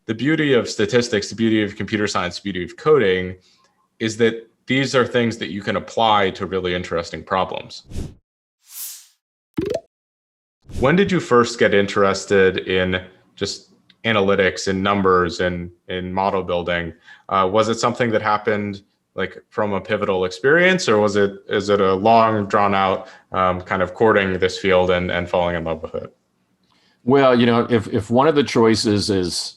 the beauty of statistics, the beauty of computer science, the beauty of coding is that these are things that you can apply to really interesting problems. When did you first get interested in just analytics and numbers and in model building? Was it something that happened like from a pivotal experience, or is it a long drawn out kind of courting this field and falling in love with it? Well, if one of the choices is,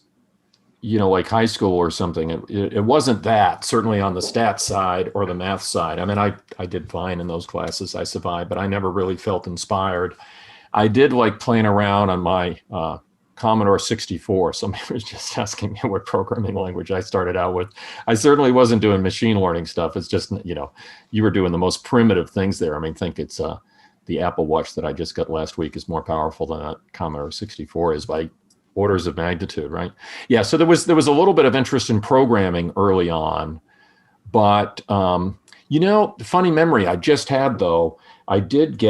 like high school or something, it wasn't that, certainly on the stats side or the math side. I mean, I did fine in those classes. I survived, but I never really felt inspired. I did like playing around on my Commodore 64. Somebody was just asking me what programming language I started out with. I certainly wasn't doing machine learning stuff. It's just, you were doing the most primitive things there. I mean, think it's the Apple Watch that I just got last week is more powerful than that Commodore 64 is by orders of magnitude, right? Yeah, so there was a little bit of interest in programming early on, but funny memory I just had though, I did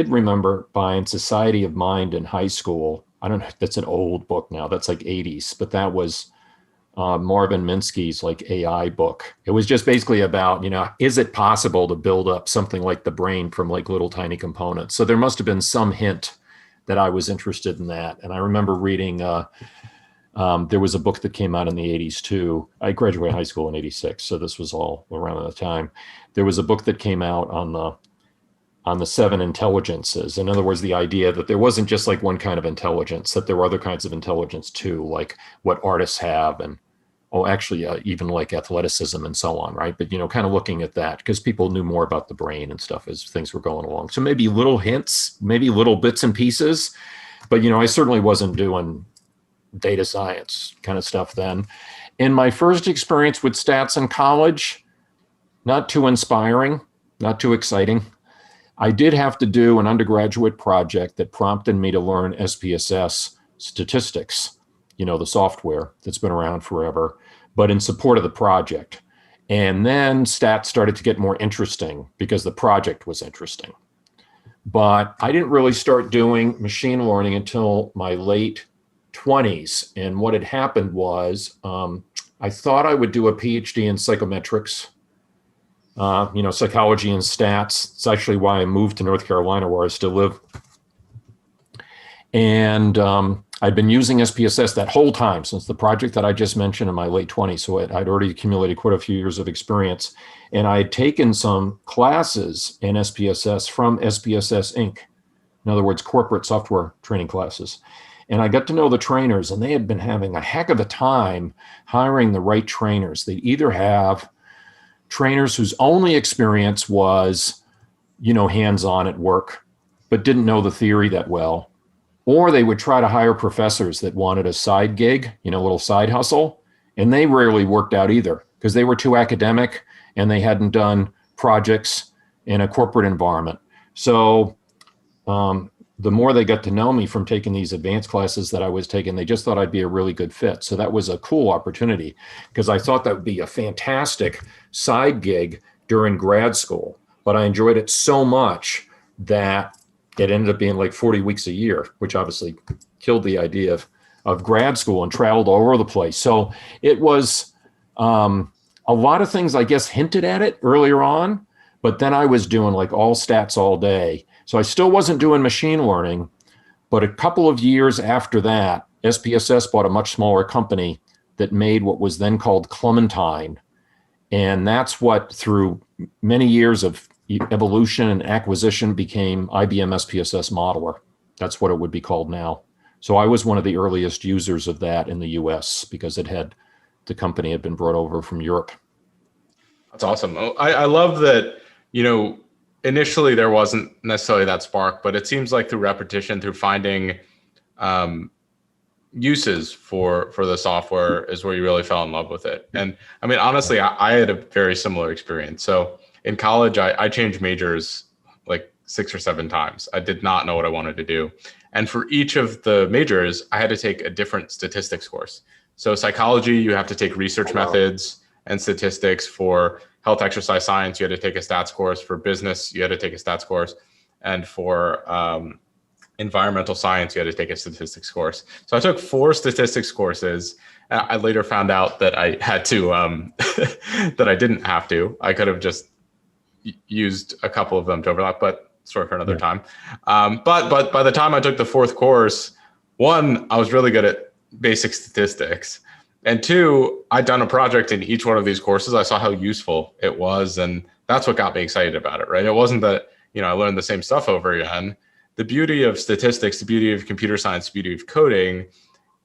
remember buying Society of Mind in high school. I don't know, that's an old book now, that's like 80s, but that was Marvin Minsky's like AI book. It was just basically about, is it possible to build up something like the brain from like little tiny components? So there must have been some hint that I was interested in that. And I remember reading, there was a book that came out in the 80s too. I graduated high school in 86, so this was all around the time. There was a book that came out on the 7 intelligences. In other words, the idea that there wasn't just like one kind of intelligence, that there were other kinds of intelligence too, like what artists have and, even like athleticism and so on, right? But, kind of looking at that because people knew more about the brain and stuff as things were going along. So maybe little hints, maybe little bits and pieces, but, I certainly wasn't doing data science kind of stuff then. And my first experience with stats in college, not too inspiring, not too exciting. I did have to do an undergraduate project that prompted me to learn SPSS statistics, the software that's been around forever, but in support of the project. And then stats started to get more interesting because the project was interesting. But I didn't really start doing machine learning until my late 20s. And what had happened was I thought I would do a PhD in psychometrics, psychology and stats. It's actually why I moved to North Carolina, where I still live. And I'd been using SPSS that whole time since the project that I just mentioned in my late 20s. So I'd already accumulated quite a few years of experience. And I had taken some classes in SPSS from SPSS Inc. In other words, corporate software training classes. And I got to know the trainers, and they had been having a heck of a time hiring the right trainers. They'd either have trainers whose only experience was, hands-on at work, but didn't know the theory that well. Or they would try to hire professors that wanted a side gig, a little side hustle. And they rarely worked out either because they were too academic and they hadn't done projects in a corporate environment. So the more they got to know me from taking these advanced classes that I was taking, they just thought I'd be a really good fit. So that was a cool opportunity because I thought that would be a fantastic side gig during grad school. But I enjoyed it so much that it ended up being like 40 weeks a year, which obviously killed the idea of grad school and traveled all over the place. So it was a lot of things, I guess, hinted at it earlier on, but then I was doing like all stats all day. So I still wasn't doing machine learning, but a couple of years after that, SPSS bought a much smaller company that made what was then called Clementine. And that's what, through many years of evolution and acquisition, became IBM SPSS Modeler. That's what it would be called now. So I was one of the earliest users of that in the US because the company had been brought over from Europe. That's awesome. I love that, initially there wasn't necessarily that spark, but it seems like through repetition, through finding uses for the software is where you really fell in love with it. And I mean, honestly, I had a very similar experience. So in college, I changed majors like 6 or 7 times. I did not know what I wanted to do. And for each of the majors, I had to take a different statistics course. So psychology, you have to take research methods and statistics. For health exercise science, you had to take a stats course. For business, you had to take a stats course. And for environmental science, you had to take a statistics course. So I took 4 statistics courses. I later found out that I had to, that I didn't have to. I could have just used a couple of them to overlap, but story for another time. But by the time I took the 4th course, 1, I was really good at basic statistics. And 2, I'd done a project in each one of these courses. I saw how useful it was. And that's what got me excited about it, right? It wasn't that, I learned the same stuff over again. The beauty of statistics, the beauty of computer science, the beauty of coding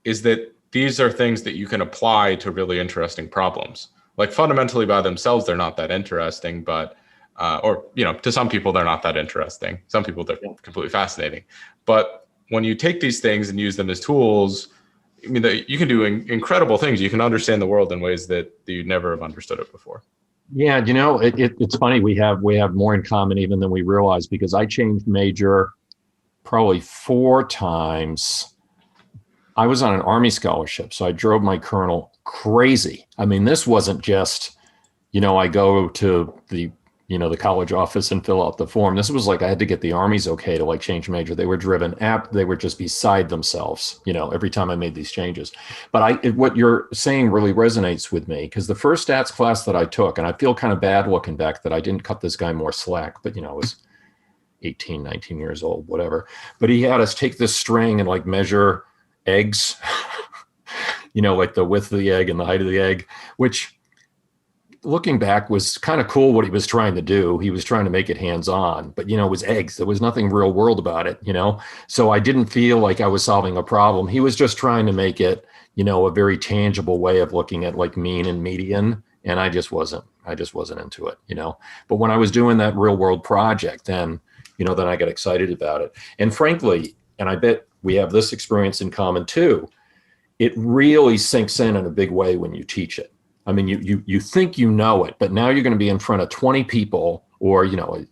is that these are things that you can apply to really interesting problems. Like fundamentally by themselves, they're not that interesting, but, to some people, they're not that interesting. Some people, they're completely fascinating. But when you take these things and use them as tools, you can do incredible things. You can understand the world in ways that you never have understood it before. Yeah, it's funny. We have more in common even than we realize, because I changed major probably 4 times. I was on an Army scholarship, so I drove my colonel crazy. This wasn't just, I go to the college office and fill out the form. This was like I had to get the Army's okay to change major. They were driven they were just beside themselves, every time I made these changes. But what you're saying really resonates with me, because the first stats class that I took, and I feel kind of bad looking back that I didn't cut this guy more slack, but I was 18, 19 years old, whatever. But he had us take this string and measure eggs, the width of the egg and the height of the egg, which looking back was kind of cool what he was trying to do. He was trying to make it hands-on, but it was eggs. There was nothing real world about it, So I didn't feel like I was solving a problem. He was just trying to make it, a very tangible way of looking at mean and median. And I just wasn't into it, But when I was doing that real world project, then I got excited about it. And frankly, and I bet we have this experience in common too, it really sinks in a big way when you teach it. You think you know it, but now you're going to be in front of 20 people, or, in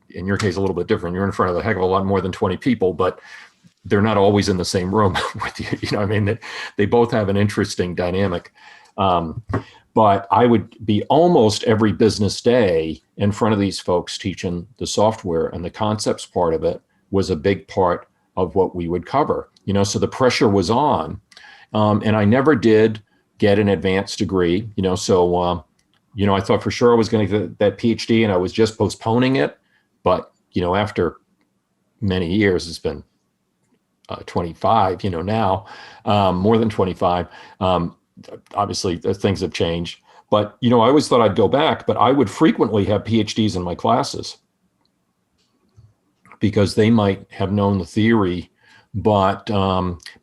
your case, a little bit different. You're in front of a heck of a lot more than 20 people, but they're not always in the same room with you. They both have an interesting dynamic. But I would be almost every business day in front of these folks teaching the software, and the concepts part of it was a big part of what we would cover, so the pressure was on. And I never did get an advanced degree, so, I thought for sure I was going to get that PhD, and I was just postponing it. But, after many years, it's been 25, now, more than 25. Obviously, things have changed. But, I always thought I'd go back, but I would frequently have PhDs in my classes because they might have known the theory, but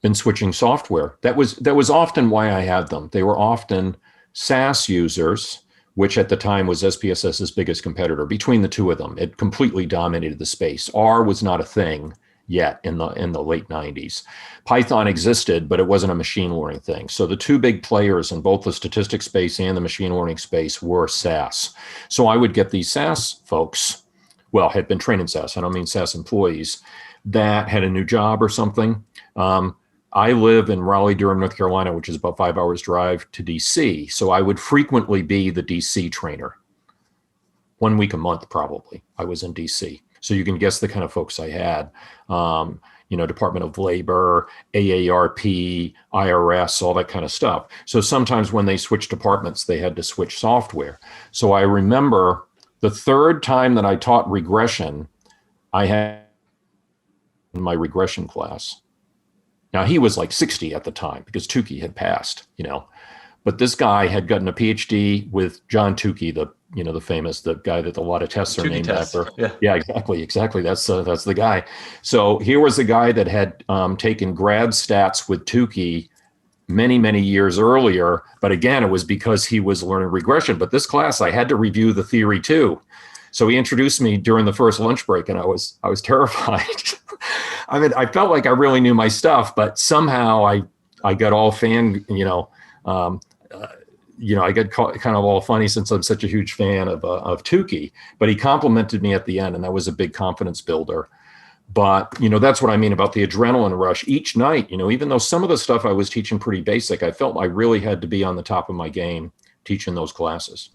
been switching software. That was often why I had them. They were often SAS users, which at the time was SPSS's biggest competitor. Between the two of them, it completely dominated the space. R was not a thing yet in the late 90s. Python existed, but it wasn't a machine learning thing. So the two big players in both the statistics space and the machine learning space were SAS. So I would get these SAS folks, had been trained in SAS. I don't mean SAS employees, that had a new job or something. I live in Raleigh-Durham, North Carolina, which is about 5 hours drive to DC. So I would frequently be the DC trainer. 1 week a month, probably, I was in DC. So you can guess the kind of folks I had, Department of Labor, AARP, IRS, all that kind of stuff. So sometimes when they switched departments, they had to switch software. So I remember the 3rd time that I taught regression, I had in my regression class. Now he was like 60 at the time because Tukey had passed, but this guy had gotten a PhD with John Tukey, the guy that a lot of tests are named after. Yeah, exactly. That's the guy. So here was a guy that had taken grad stats with Tukey many, many years earlier. But again, it was because he was learning regression. But this class, I had to review the theory too. So he introduced me during the first lunch break, and I was terrified. I felt like I really knew my stuff, but somehow I got all I got kind of all funny since I'm such a huge fan of Tukey. But he complimented me at the end, and that was a big confidence builder. But, that's what I mean about the adrenaline rush. Each night, even though some of the stuff I was teaching pretty basic, I felt I really had to be on the top of my game teaching those classes.